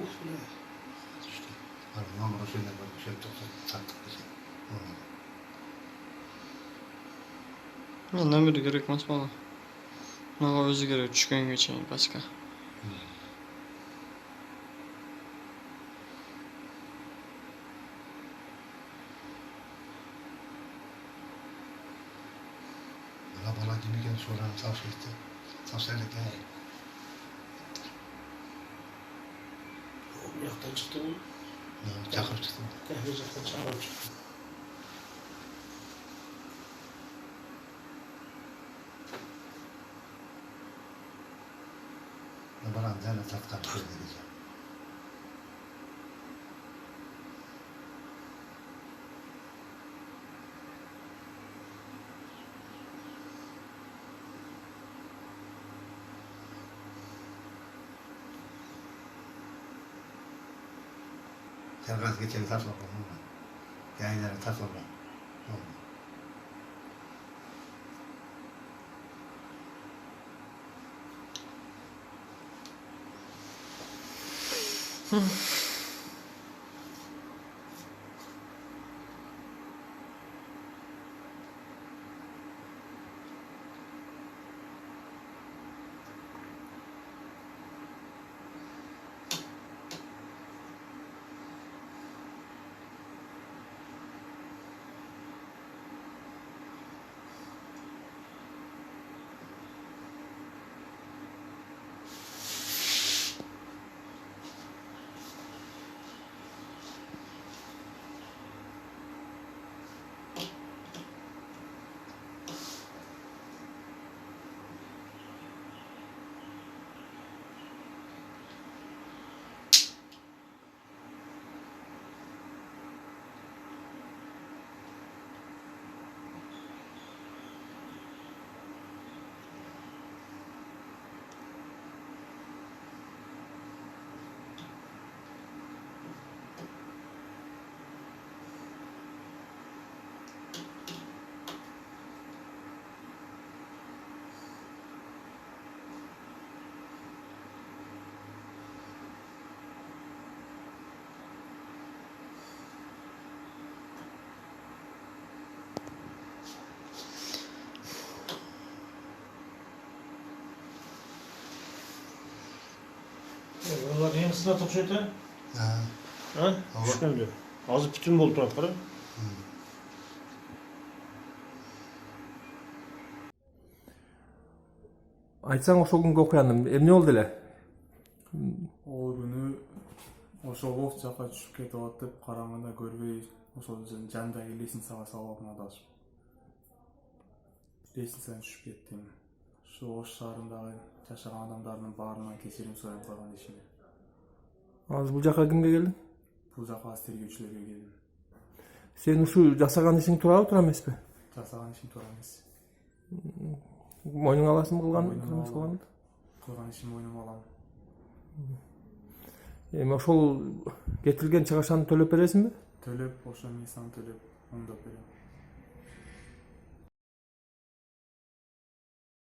Uf ne? İşte. Arkamdan burasıyla böyle şey sattık bize. Ondan biri gerekmez bana. Bana özü gerek düşken geçeyim başka. Bana demirken sonra tavsiye etti. Tavsiye etti. O yaktan çıktı mı? Çakır çıktı. Kahvecikten çağırıp çıktı. Bana bir tatkan şey diyeceğim. Serkan geçeni tas olma. Yayınları tas olma. Buralar yanısına topşuydu. Ha. Ha? Düşken diyor. Ağzı bütün bol tarafları. Айтсаң ошол күнгө окуяндым. Эмне болду эле? Ол күнү ошол оф жака түшүп кетип атып караңгыда көрбөй ошол жандагы лестницага салып адашып. Лестницадан түшүп кеттим. Ушу Ош шаарындагы жашаган адамдардын баарынан кечирим сурайм калган ишине. Азыр бул жака кимге келдиң? Бул жака тергөөчүлөргө келдим. Сен ушу жасаган ишиң туурабы, туура эмеспи? Жасаган ишим туура эмес. Мойнуңа аласың кылган? Кылган ишим мойнума алам. Эми ошол кетирилген чыгашаны төлөп бересиңби? Төлөп, ошо месяны төлөп, оңдоп берем.